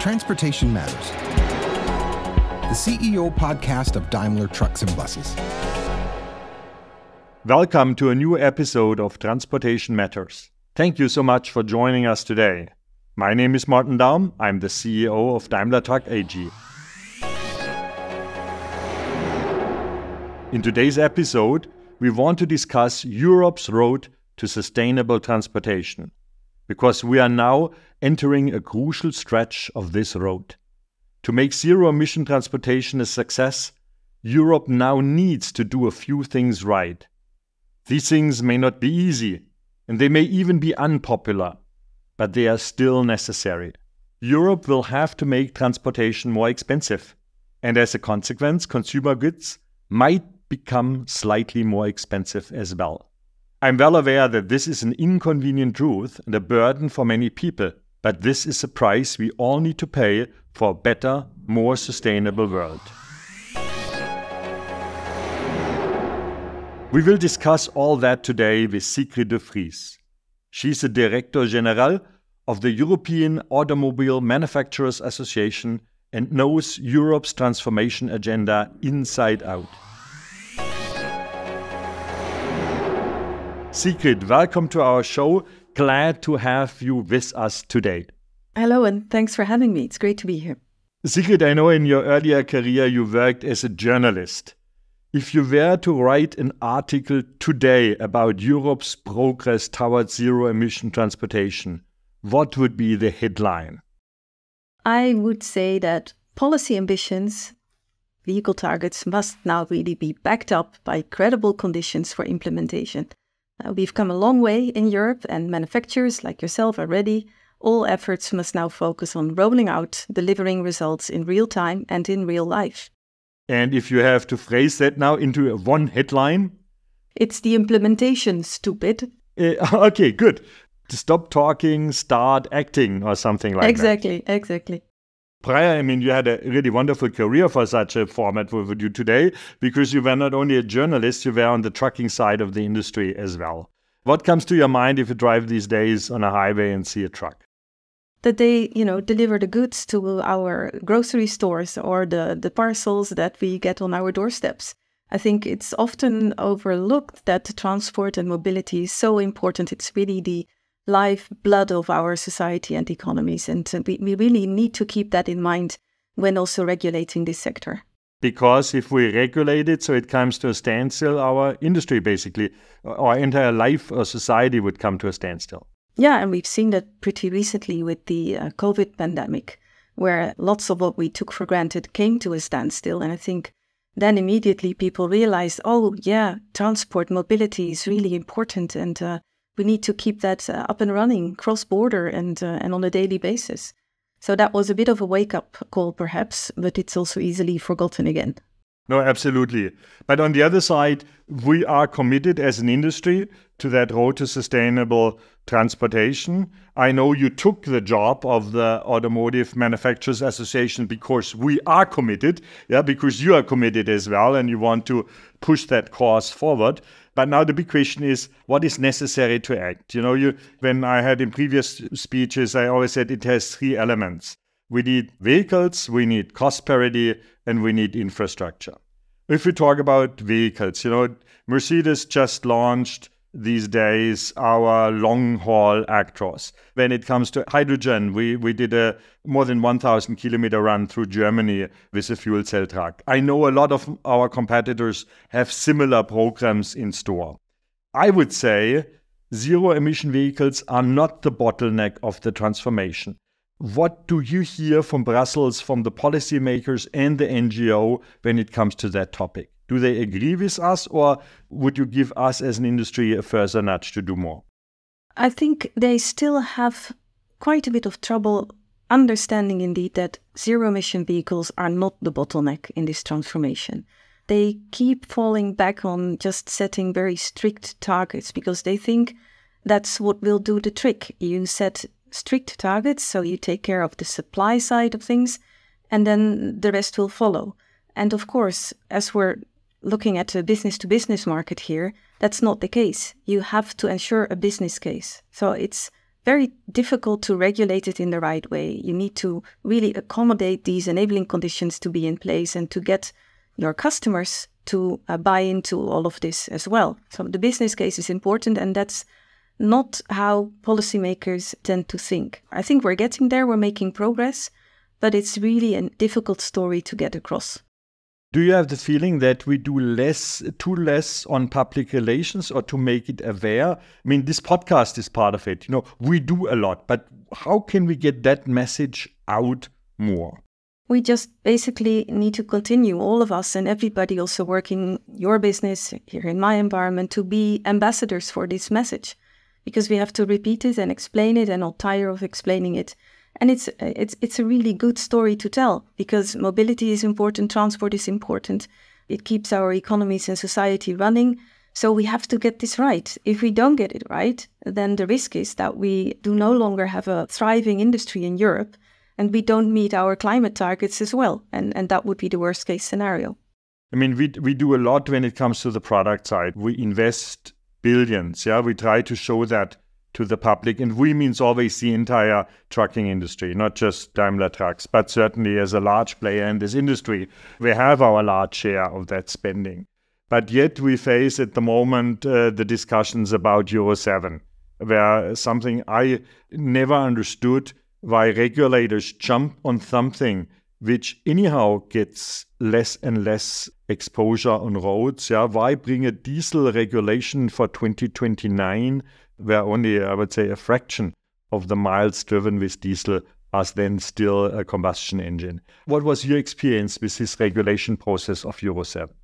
Transportation Matters, the CEO podcast of Daimler Trucks and Buses. Welcome to a new episode of Transportation Matters. Thank you so much for joining us today. My name is Martin Daum. I'm the CEO of Daimler Truck AG. In today's episode, we want to discuss Europe's road to sustainable transportation, because we are now entering a crucial stretch of this road. To make zero-emission transportation a success, Europe now needs to do a few things right. These things may not be easy, and they may even be unpopular, but they are still necessary. Europe will have to make transportation more expensive, and as a consequence, consumer goods might become slightly more expensive as well. I'm well aware that this is an inconvenient truth and a burden for many people, but this is a price we all need to pay for a better, more sustainable world. We will discuss all that today with Sigrid de Vries. She's the Director General of the European Automobile Manufacturers Association and knows Europe's transformation agenda inside out. Sigrid, welcome to our show. Glad to have you with us today. Hello, and thanks for having me. It's great to be here. Sigrid, I know in your earlier career you worked as a journalist. If you were to write an article today about Europe's progress towards zero-emission transportation, what would be the headline? I would say that policy ambitions, vehicle targets, must now really be backed up by credible conditions for implementation. We've come a long way in Europe, and manufacturers like yourself are ready. All efforts must now focus on rolling out, delivering results in real time and in real life. And if you have to phrase that now into one headline? It's the implementation, stupid. Okay, good. Stop talking, start acting, or something like that. Exactly. Prior, you had a really wonderful career for such a format we would do today, because you were not only a journalist, you were on the trucking side of the industry as well. What comes to your mind if you drive these days on a highway and see a truck? That they, deliver the goods to our grocery stores or the parcels that we get on our doorsteps. I think it's often overlooked that transport and mobility is so important. It's really the lifeblood of our society and economies, and we really need to keep that in mind when also regulating this sector. Because if we regulate it so it comes to a standstill, our industry basically, our entire life or society would come to a standstill. Yeah, and we've seen that pretty recently with the COVID pandemic, where lots of what we took for granted came to a standstill. And I think then immediately people realized, oh yeah, transport, mobility is really important, and we need to keep that up and running cross-border and on a daily basis. So that was a bit of a wake-up call, perhaps, but it's also easily forgotten again. No, absolutely. But on the other side, we are committed as an industry to that road to sustainable transportation. I know you took the job of the Automotive Manufacturers Association because we are committed, because you are committed as well and you want to push that cause forward. But now the big question is, what is necessary to act? When I had in previous speeches, I always said it has three elements. We need vehicles, we need cost parity, and we need infrastructure. If we talk about vehicles, Mercedes just launched these days our long-haul Actros. When it comes to hydrogen, we did a more than 1,000 kilometer run through Germany with a fuel cell truck. I know a lot of our competitors have similar programs in store. I would say zero-emission vehicles are not the bottleneck of the transformation. What do you hear from Brussels, from the policymakers and the NGO when it comes to that topic? Do they agree with us, or would you give us as an industry a further nudge to do more? I think they still have quite a bit of trouble understanding indeed that zero-emission vehicles are not the bottleneck in this transformation. They keep falling back on just setting very strict targets because they think that's what will do the trick. You set strict targets, so you take care of the supply side of things, and then the rest will follow. And of course, as we're looking at a business-to-business market here, that's not the case. You have to ensure a business case. So it's very difficult to regulate it in the right way. You need to really accommodate these enabling conditions to be in place and to get your customers to buy into all of this as well. So the business case is important, and that's not how policymakers tend to think. I think we're getting there, we're making progress, but it's really a difficult story to get across. Do you have the feeling that we do too less on public relations or to make it aware? I mean, this podcast is part of it. We do a lot, but how can we get that message out more? We just basically need to continue, all of us and everybody also working your business here in my environment, to be ambassadors for this message, because we have to repeat it and explain it and not tire of explaining it. And it's a really good story to tell, because mobility is important, transport is important. It keeps our economies and society running. So we have to get this right. If we don't get it right, then the risk is that we do no longer have a thriving industry in Europe, and we don't meet our climate targets as well. And that would be the worst case scenario. I mean, we do a lot when it comes to the product side. We invest billions. We try to show that to the public. And we means always the entire trucking industry, not just Daimler Trucks, but certainly as a large player in this industry, we have our large share of that spending. But yet we face at the moment the discussions about Euro 7, where something I never understood, why regulators jump on something which anyhow gets less and less exposure on roads. Why bring a diesel regulation for 2029 where only, I would say, a fraction of the miles driven with diesel are then still a combustion engine? What was your experience with this regulation process of Euro 7?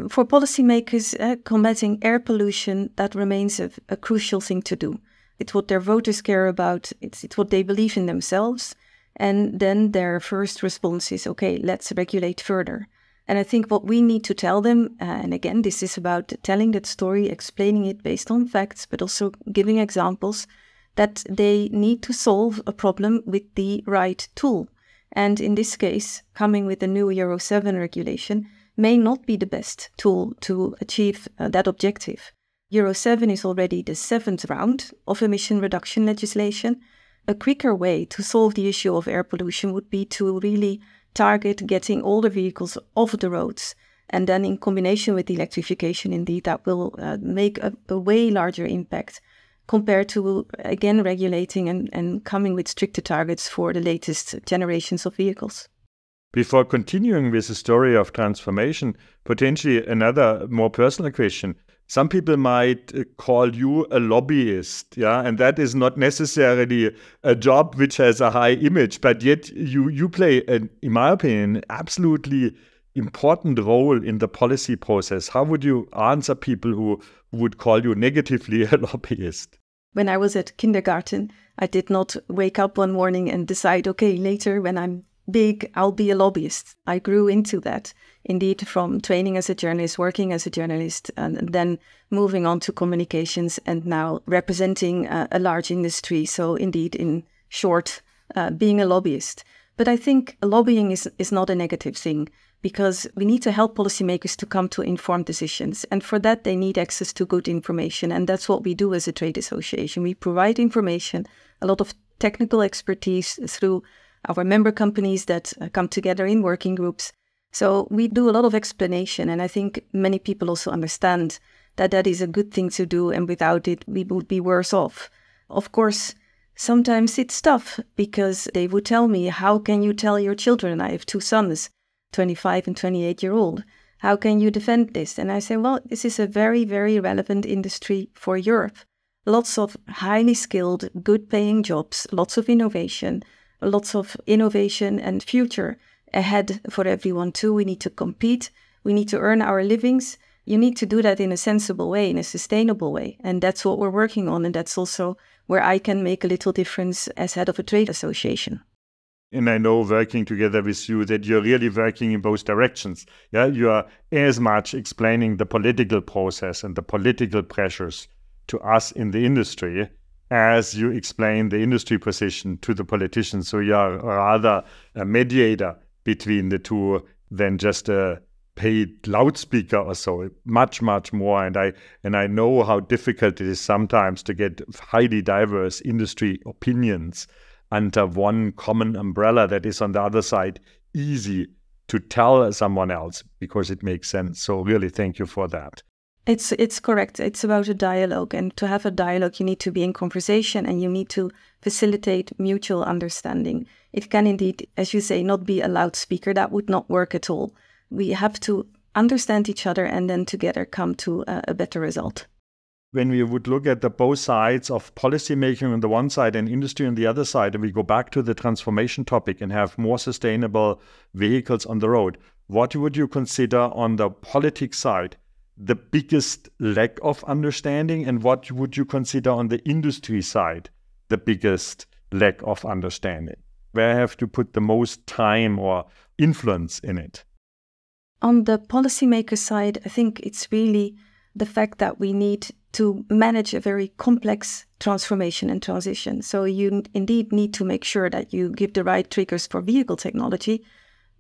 For policymakers, combating air pollution, that remains a crucial thing to do. It's what their voters care about. It's what they believe in themselves. And then their first response is, okay, let's regulate further. And I think what we need to tell them, and again, this is about telling that story, explaining it based on facts, but also giving examples, that they need to solve a problem with the right tool. And in this case, coming with the new Euro 7 regulation may not be the best tool to achieve that objective. Euro 7 is already the 7th round of emission reduction legislation. A quicker way to solve the issue of air pollution would be to really target getting older vehicles off the roads. And then in combination with electrification, indeed, that will make a way larger impact compared to, again, regulating and coming with stricter targets for the latest generations of vehicles. Before continuing with the story of transformation, potentially another more personal question. Some people might call you a lobbyist, and that is not necessarily a job which has a high image, but yet you play, in my opinion, an absolutely important role in the policy process. How would you answer people who would call you negatively a lobbyist? When I was at kindergarten, I did not wake up one morning and decide, okay, later when I'm big, I'll be a lobbyist. I grew into that, indeed, from training as a journalist, working as a journalist, and then moving on to communications and now representing a large industry. So indeed, in short, being a lobbyist. But I think lobbying is not a negative thing, because we need to help policymakers to come to informed decisions. And for that, they need access to good information. And that's what we do as a trade association. We provide information, a lot of technical expertise through our member companies that come together in working groups. So we do a lot of explanation, and I think many people also understand that that is a good thing to do, and without it, we would be worse off. Of course, sometimes it's tough, because they would tell me, how can you tell your children? I have 2 sons, 25 and 28-year-old. How can you defend this? And I say, well, this is a very, very relevant industry for Europe. Lots of highly skilled, good paying jobs, lots of innovation and future ahead for everyone too. We need to compete. We need to earn our livings. You need to do that in a sensible way, in a sustainable way. And that's what we're working on. And that's also where I can make a little difference as head of a trade association. And I know, working together with you, that you're really working in both directions. You are as much explaining the political process and the political pressures to us in the industry as you explain the industry position to the politicians. So you are rather a mediator between the two than just a paid loudspeaker or so, much, much more. And I know how difficult it is sometimes to get highly diverse industry opinions under one common umbrella that is on the other side easy to tell someone else because it makes sense. So really, thank you for that. It's correct. It's about a dialogue. And to have a dialogue, you need to be in conversation and you need to facilitate mutual understanding. It can indeed, as you say, not be a loudspeaker. That would not work at all. We have to understand each other and then together come to a better result. When we would look at the both sides of policymaking on the one side and industry on the other side, and we go back to the transformation topic and have more sustainable vehicles on the road, what would you consider on the politics side the biggest lack of understanding, and what would you consider on the industry side the biggest lack of understanding? Where I have to put the most time or influence in it? On the policymaker side, I think it's really the fact that we need to manage a very complex transformation and transition. So you indeed need to make sure that you give the right triggers for vehicle technology,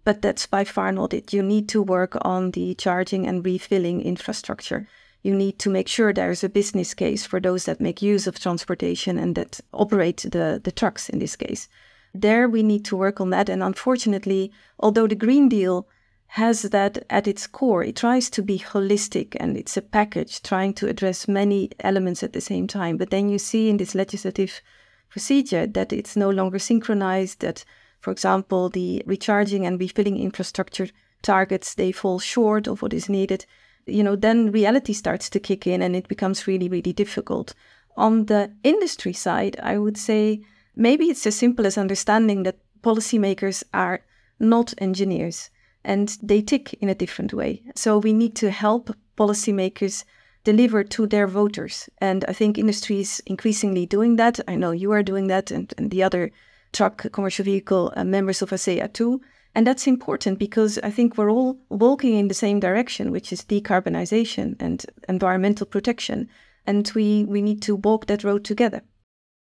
but that's by far not it. You need to work on the charging and refilling infrastructure. You need to make sure there's a business case for those that make use of transportation and that operate the trucks in this case. There we need to work on that. And unfortunately, although the Green Deal has that at its core, it tries to be holistic and it's a package trying to address many elements at the same time. But then you see in this legislative procedure that it's no longer synchronized, that, for example, the recharging and refilling infrastructure targets, they fall short of what is needed. Then reality starts to kick in and it becomes really, really difficult. On the industry side, I would say maybe it's as simple as understanding that policymakers are not engineers and they tick in a different way. So we need to help policymakers deliver to their voters. And I think industry is increasingly doing that. I know you are doing that and the other truck commercial vehicle members of ACEA too. And that's important because I think we're all walking in the same direction, which is decarbonization and environmental protection. And we need to walk that road together.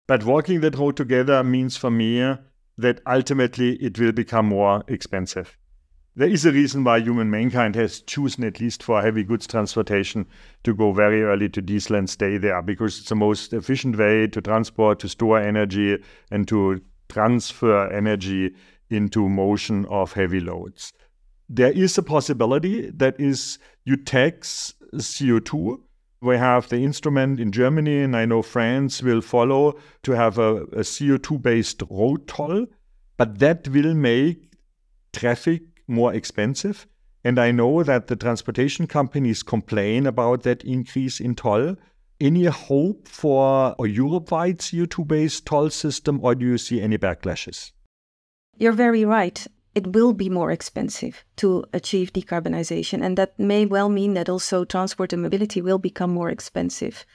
But walking that road together means for me that ultimately it will become more expensive. There is a reason why human mankind has chosen, at least for heavy goods transportation, to go very early to diesel and stay there, because it's the most efficient way to transport, to store energy, and to transfer energy into motion of heavy loads. There is a possibility that is you tax CO2. We have the instrument in Germany, and I know France will follow, to have a CO2-based road toll, but that will make traffic more expensive. And I know that the transportation companies complain about that increase in toll. Any hope for a Europe-wide CO2-based toll system, or do you see any backlashes? You're very right. It will be more expensive to achieve decarbonization, and that may well mean that also transport and mobility will become more expensive.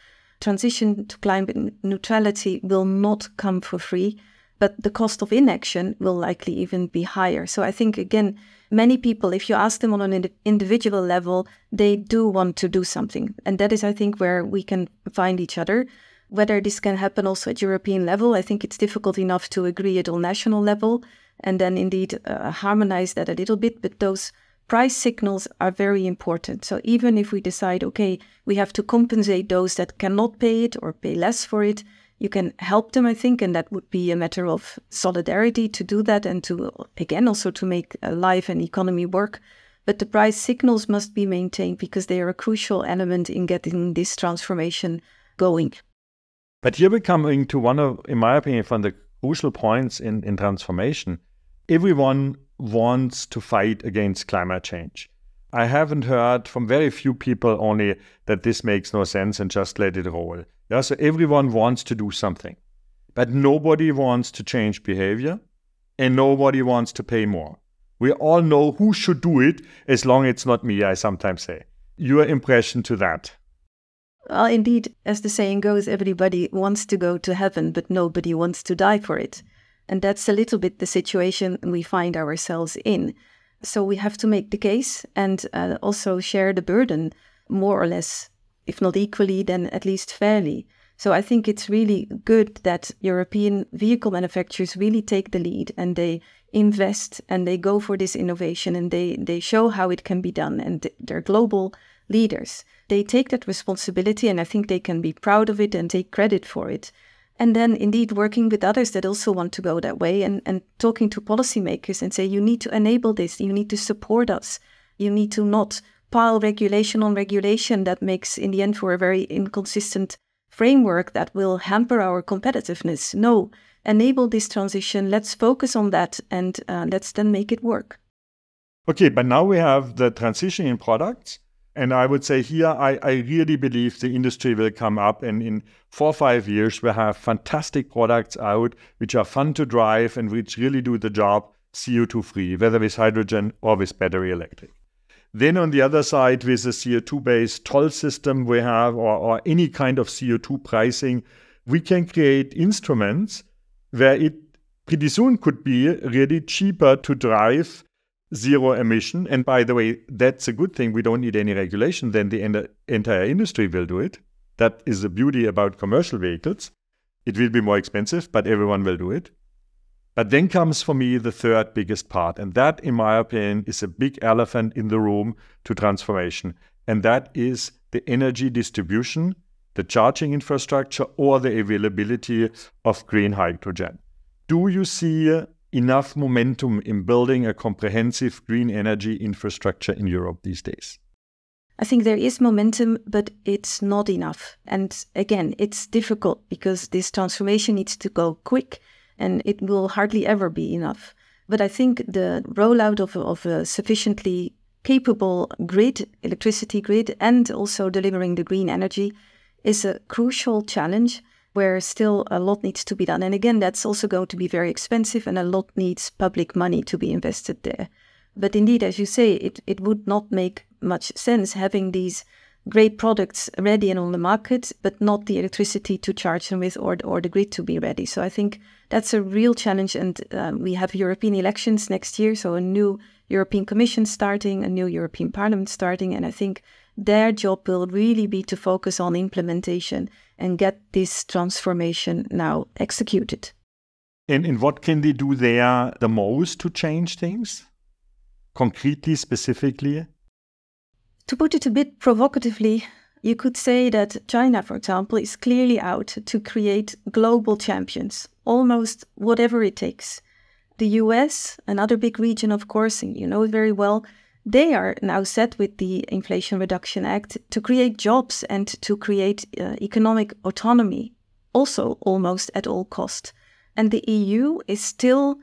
Transition to climate neutrality will not come for free, but the cost of inaction will likely even be higher. So I think, again, many people, if you ask them on an individual level, they do want to do something. And that is, I think, where we can find each other. Whether this can happen also at European level, I think it's difficult enough to agree at all national level and then indeed harmonize that a little bit. But those price signals are very important. So even if we decide, okay, we have to compensate those that cannot pay it or pay less for it, you can help them, I think, and that would be a matter of solidarity to do that and to, again, also to make life and economy work. But the price signals must be maintained because they are a crucial element in getting this transformation going. But here we're coming to one of, in my opinion, one of the crucial points in transformation. Everyone wants to fight against climate change. I haven't heard from very few people only that this makes no sense and just let it roll. Yeah, so everyone wants to do something, but nobody wants to change behavior and nobody wants to pay more. We all know who should do it, as long as it's not me, I sometimes say. Your impression to that? Well, indeed, as the saying goes, everybody wants to go to heaven, but nobody wants to die for it. And that's a little bit the situation we find ourselves in. So we have to make the case and also share the burden, more or less, if not equally, then at least fairly. So I think it's really good that European vehicle manufacturers really take the lead and they invest and they go for this innovation and they show how it can be done, and they're global leaders. They take that responsibility, and I think they can be proud of it and take credit for it. And then indeed working with others that also want to go that way, and talking to policymakers and say, you need to enable this, you need to support us, you need to not pile regulation on regulation that makes in the end for a very inconsistent framework that will hamper our competitiveness. No, enable this transition, let's focus on that, and let's then make it work. Okay, but now we have the transition in products. And I would say here, I really believe the industry will come up, and in 4 or 5 years, we'll have fantastic products out, which are fun to drive and which really do the job CO2 free, whether with hydrogen or with battery electric. Then on the other side, with a CO2-based toll system we have, or any kind of CO2 pricing, we can create instruments where it pretty soon could be really cheaper to drive zero emission. And by the way, that's a good thing. We don't need any regulation. Then the entire industry will do it. That is the beauty about commercial vehicles. It will be more expensive, but everyone will do it. But then comes for me the third biggest part. And that, in my opinion, is a big elephant in the room to transformation. And that is the energy distribution, the charging infrastructure, or the availability of green hydrogen. Do you see enough momentum in building a comprehensive green energy infrastructure in Europe these days? I think there is momentum, but it's not enough. And again, it's difficult because this transformation needs to go quick, and it will hardly ever be enough. But I think the rollout of a sufficiently capable grid, electricity grid, and also delivering the green energy is a crucial challenge where still a lot needs to be done. And again, that's also going to be very expensive, and a lot needs public money to be invested there. But indeed, as you say, it would not make much sense having these great products ready and on the market, but not the electricity to charge them with, or the grid to be ready. So I think that's a real challenge. And we have European elections next year, so a new European Commission starting, a new European Parliament starting, and I think their job will really be to focus on implementation and get this transformation now executed. And what can they do there the most to change things? Concretely, specifically? To put it a bit provocatively, you could say that China, for example, is clearly out to create global champions, almost whatever it takes. The US, another big region, of course, and you know it very well, they are now set with the Inflation Reduction Act to create jobs and to create economic autonomy, also almost at all cost. And the EU is still,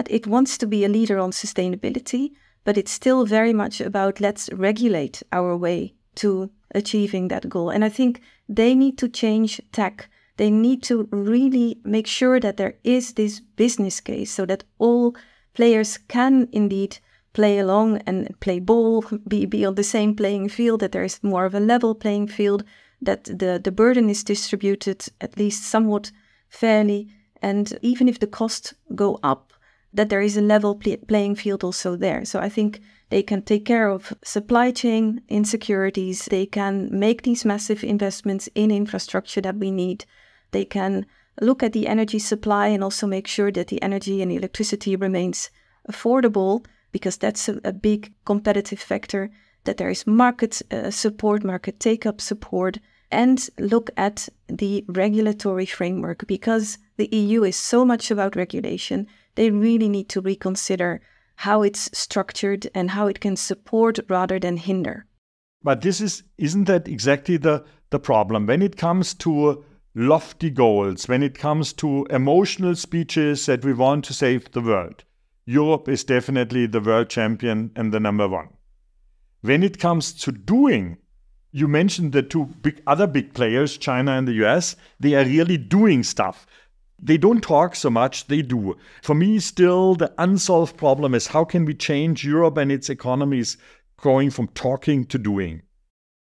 it wants to be a leader on sustainability, but it's still very much about let's regulate our way to achieving that goal. And I think they need to change tack. They need to really make sure that there is this business case so that all players can indeed play along and play ball, be on the same playing field, that there is more of a level playing field, that the burden is distributed at least somewhat fairly, and even if the costs go up, that there is a level playing field also there. So I think they can take care of supply chain insecurities, they can make these massive investments in infrastructure that we need, they can look at the energy supply and also make sure that the energy and electricity remains affordable, because that's a big competitive factor, that there is market support, market take-up support, and look at the regulatory framework. Because the EU is so much about regulation, they really need to reconsider how it's structured and how it can support rather than hinder. But isn't that exactly the problem? When it comes to lofty goals, when it comes to emotional speeches that we want to save the world, Europe is definitely the world champion and the number one. When it comes to doing, you mentioned the two other big players, China and the US, they are really doing stuff. They don't talk so much, they do. For me, still, the unsolved problem is how can we change Europe and its economies going from talking to doing?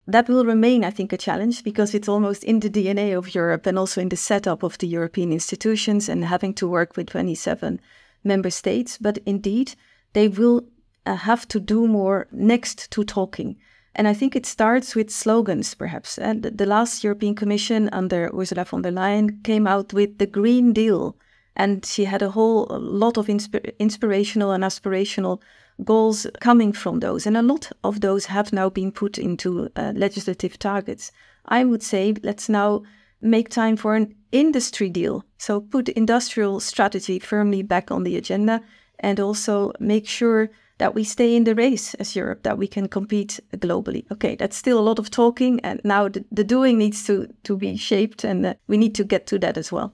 That will remain, I think, a challenge because it's almost in the DNA of Europe and also in the setup of the European institutions and having to work with 27 member states. But indeed, they will have to do more next to talking. And I think it starts with slogans, perhaps. And the last European Commission under Ursula von der Leyen came out with the Green Deal. And she had a whole lot of inspirational and aspirational goals coming from those. And a lot of those have now been put into legislative targets. I would say let's now make time for an industry deal. So put industrial strategy firmly back on the agenda and also make sure that we stay in the race as Europe, that we can compete globally. Okay, that's still a lot of talking, and now the doing needs to be shaped, and we need to get to that as well.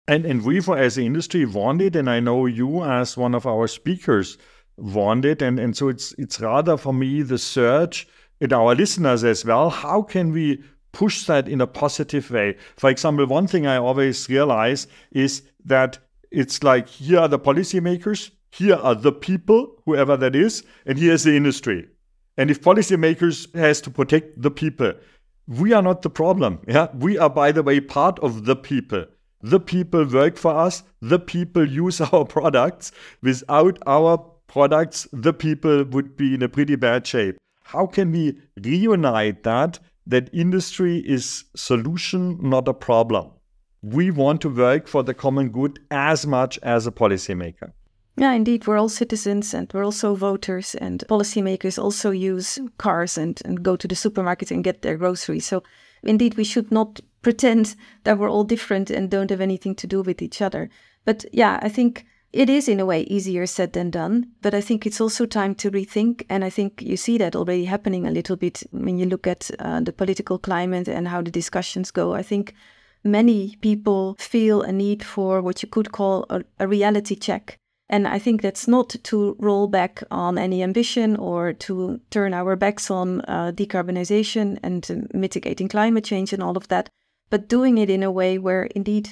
And we, as an industry, want it, and I know you, as one of our speakers, want it, and so it's rather for me the search, and our listeners as well, how can we push that in a positive way? For example, one thing I always realize is that it's like, here are the policymakers, here are the people, whoever that is, and here's the industry. And if policymakers has to protect the people, we are not the problem. Yeah, we are, by the way, part of the people. The people work for us. The people use our products. Without our products, the people would be in a pretty bad shape. How can we reunite that industry is solution, not a problem? We want to work for the common good as much as a policymaker. Yeah, indeed, we're all citizens and we're also voters, and policymakers also use cars and go to the supermarket and get their groceries. So indeed, we should not pretend that we're all different and don't have anything to do with each other. But yeah, I think it is in a way easier said than done, but I think it's also time to rethink. And I think you see that already happening a little bit when you look at the political climate and how the discussions go. I think many people feel a need for what you could call a reality check. And I think that's not to roll back on any ambition or to turn our backs on decarbonization and mitigating climate change and all of that, but doing it in a way where indeed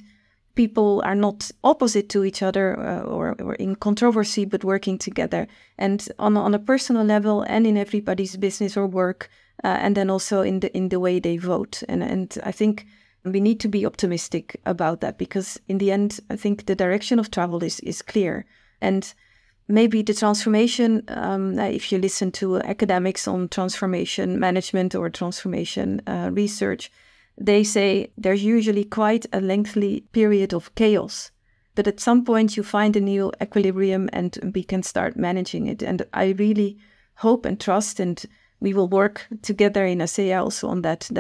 people are not opposite to each other or in controversy, but working together. And on a personal level and in everybody's business or work, and then also in the way they vote. And I think we need to be optimistic about that, because in the end, I think the direction of travel is clear. And maybe the transformation, if you listen to academics on transformation management or transformation research, they say there's usually quite a lengthy period of chaos. But at some point you find a new equilibrium and we can start managing it. And I really hope and trust, and we will work together in ASEA also on that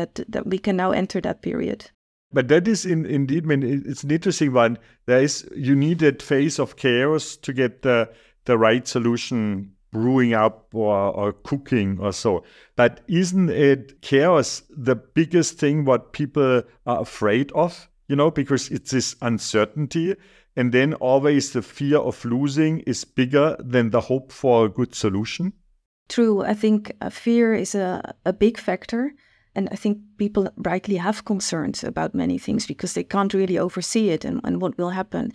we can now enter that period. But that is indeed, I mean, it's an interesting one. You need that phase of chaos to get the right solution brewing up or cooking or so. But isn't it chaos the biggest thing what people are afraid of? Because it's this uncertainty, and then always the fear of losing is bigger than the hope for a good solution. True. I think fear is a big factor. And I think people rightly have concerns about many things because they can't really oversee it and what will happen.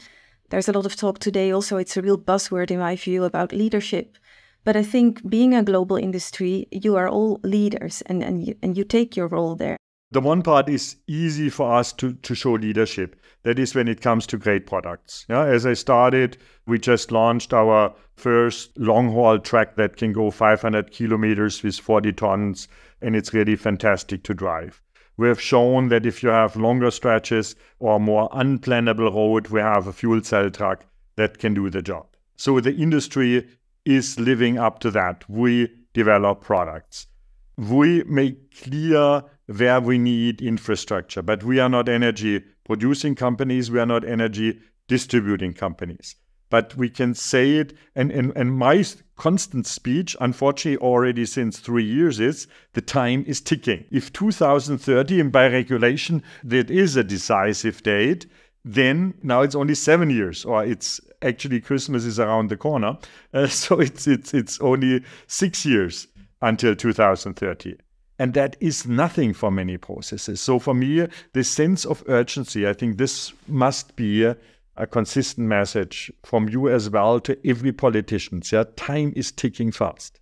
There's a lot of talk today also, it's a real buzzword in my view, about leadership. But I think being a global industry, you are all leaders and you take your role there. The one part is easy for us to show leadership. That is when it comes to great products. Yeah, as I started, we just launched our first long-haul track that can go 500 kilometers with 40 tons, and it's really fantastic to drive. We have shown that if you have longer stretches or more unplannable road, we have a fuel cell truck that can do the job. So the industry is living up to that. We develop products. We make clear where we need infrastructure, but we are not energy producing companies. We are not energy distributing companies. But we can say it, and my constant speech, unfortunately already since 3 years, is the time is ticking. If 2030, and by regulation, that is a decisive date, then now it's only 7 years, or it's actually Christmas is around the corner. So it's only 6 years until 2030. And that is nothing for many processes. So for me, the sense of urgency, I think this must be a consistent message from you as well to every politician. Yeah, time is ticking fast.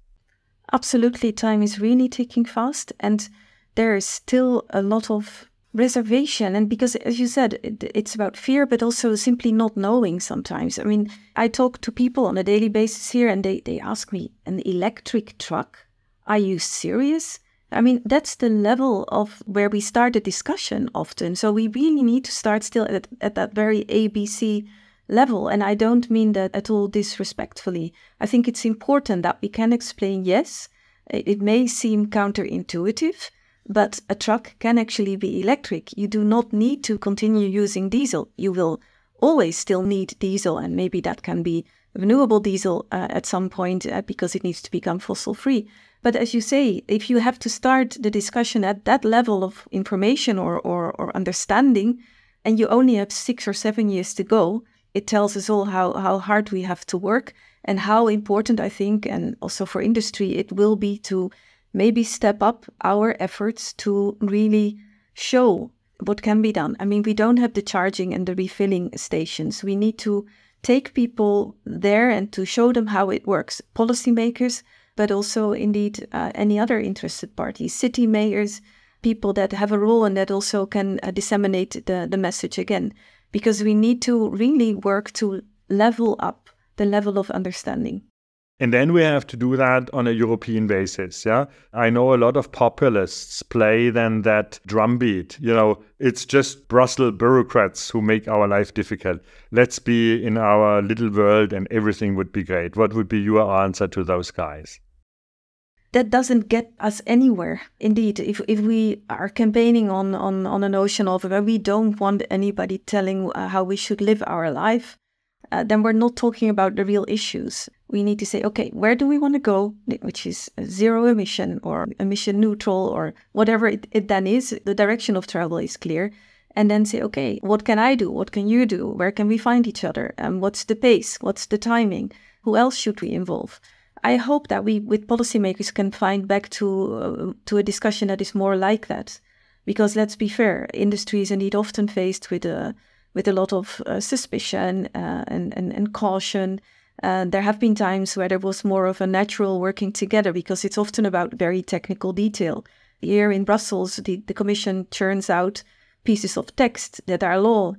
Absolutely, time is really ticking fast. And there is still a lot of reservation. And because, as you said, it's about fear, but also simply not knowing sometimes. I mean, I talk to people on a daily basis here and they ask me, an electric truck? Are you serious? I mean, that's the level of where we start the discussion often. So we really need to start still at that very ABC level. And I don't mean that at all disrespectfully. I think it's important that we can explain, yes, it may seem counterintuitive, but a truck can actually be electric. You do not need to continue using diesel. You will always still need diesel, and maybe that can be renewable diesel at some point because it needs to become fossil-free. But as you say, if you have to start the discussion at that level of information or understanding, and you only have 6 or 7 years to go, it tells us all how hard we have to work and how important, I think, and also for industry, it will be to maybe step up our efforts to really show what can be done. I mean, we don't have the charging and the refilling stations. We need to take people there and to show them how it works. Policymakers, but also indeed any other interested parties, city mayors, people that have a role and that also can disseminate the message again. Because we need to really work to level up the level of understanding. And then we have to do that on a European basis, yeah? I know a lot of populists play then that drumbeat. It's just Brussels bureaucrats who make our life difficult. Let's be in our little world and everything would be great. What would be your answer to those guys? That doesn't get us anywhere. Indeed, if we are campaigning on a notion of we don't want anybody telling how we should live our life, then we're not talking about the real issues. We need to say, okay, where do we want to go, which is zero emission or emission neutral or whatever it then is. The direction of travel is clear. And then say, okay, what can I do? What can you do? Where can we find each other? What's the pace? What's the timing? Who else should we involve? I hope that we, with policymakers, can find back to a discussion that is more like that. Because let's be fair, industry is indeed often faced with a lot of suspicion and caution. There have been times where there was more of a natural working together because it's often about very technical detail. Here in Brussels, the Commission churns out pieces of text that are law,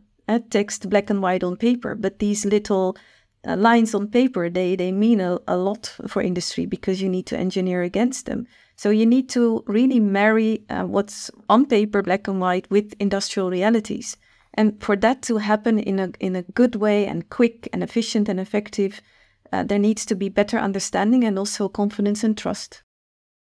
text black and white on paper, but these little lines on paper, they mean a lot for industry because you need to engineer against them. So you need to really marry what's on paper, black and white, with industrial realities. And for that to happen in a good way and quick and efficient and effective, there needs to be better understanding and also confidence and trust.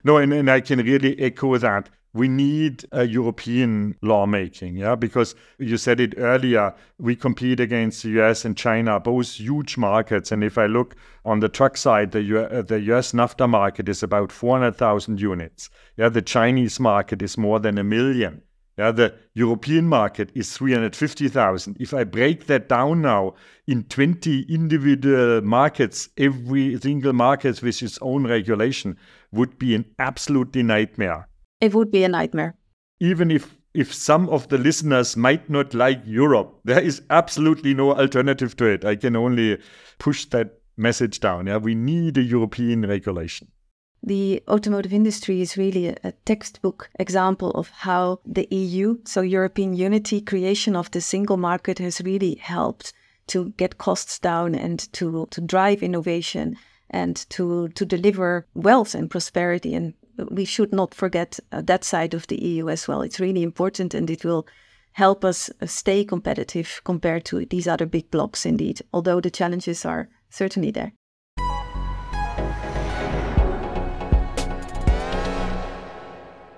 No, and I can really echo that. We need a European lawmaking, yeah, because you said it earlier, we compete against the US and China, both huge markets. And if I look on the truck side, the US NAFTA market is about 400,000 units. Yeah, the Chinese market is more than 1 million. Yeah, the European market is 350,000. If I break that down now in 20 individual markets, every single market with its own regulation would be an absolutely nightmare. It would be a nightmare. Even if some of the listeners might not like Europe, there is absolutely no alternative to it. I can only push that message down. Yeah, we need a European regulation. The automotive industry is really a textbook example of how the EU, so European unity, creation of the single market has really helped to get costs down and to drive innovation and to deliver wealth and prosperity. And we should not forget that side of the EU as well. It's really important and it will help us stay competitive compared to these other big blocks indeed, although the challenges are certainly there.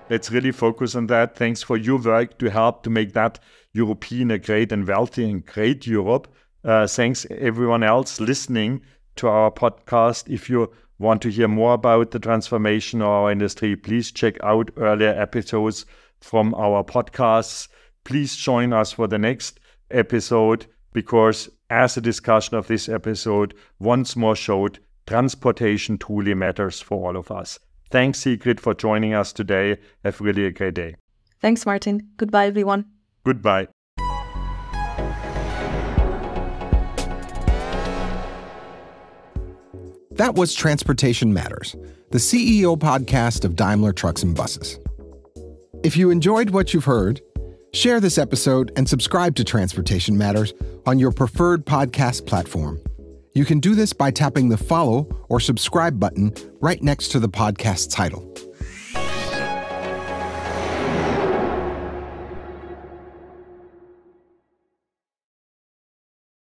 Let's really focus on that. Thanks for your work to help to make that European a great and wealthy and great Europe. Thanks everyone else listening to our podcast. If you want to hear more about the transformation of our industry, please check out earlier episodes from our podcasts. Please join us for the next episode because as a discussion of this episode once more showed, transportation truly matters for all of us. Thanks, Sigrid, for joining us today. Have really a great day. Thanks, Martin. Goodbye, everyone. Goodbye. That was Transportation Matters, the CEO podcast of Daimler Trucks and Buses. If you enjoyed what you've heard, share this episode and subscribe to Transportation Matters on your preferred podcast platform. You can do this by tapping the follow or subscribe button right next to the podcast title.